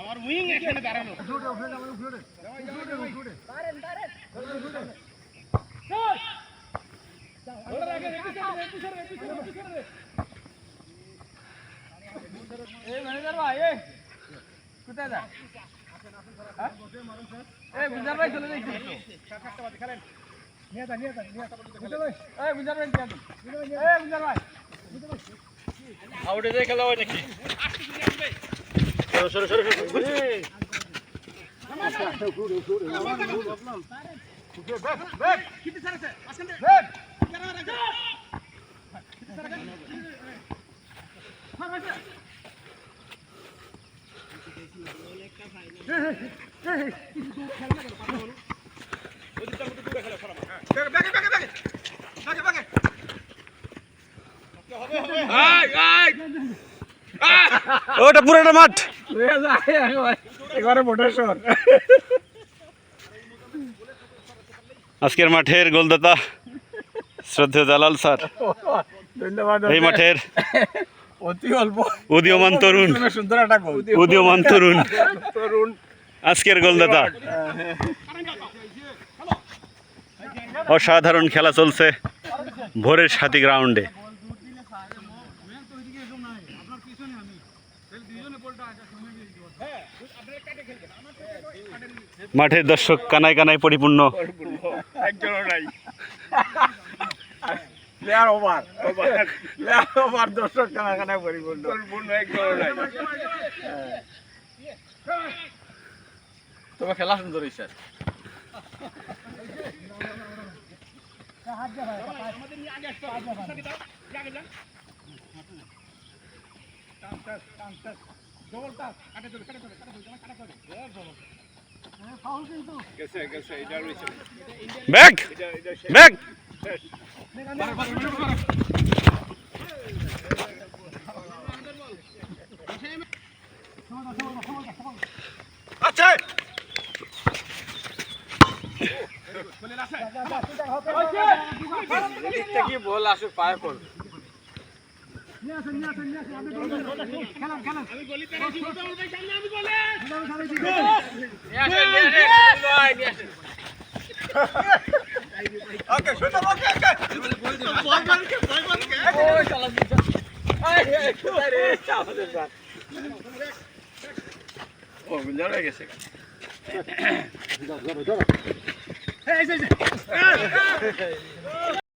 আমার উইং এখানে দাঁড়ানো এই ম্যানেজার ভাই এই কোথায় যা এই বুঝার ভাই চলে যাইছে খেলেন নিয়ে যা বুঝার ভাই এই বুঝার ভাই এই বুঝার ভাই আউটে যে খেলা হয় নাকি সরো ওটা পুরোটা মাঠ আজকের মাঠের গোলদাতা শ্রদ্ধেয় দালাল স্যার ধন্যবাদ এই মাঠের অতি অল্প উদীয়মান তরুণ সুন্দর একটা গোল উদীয়মান তরুণ আজকের গোলদাতা অসাধারণ খেলা চলছে ভোরের সাথী গ্রাউন্ডে মাঠের দর্শক কানায় কানায় পরিপূর্ণ একজনও নাই প্লেয়ার ওভার দর্শক কানায় পরিপূর্ণ একজনও নাই তবে খেলা সুন্দর হয়েছে ব্যাক ব্যাক আচ্ছা কি বল আসে পায়ে পড়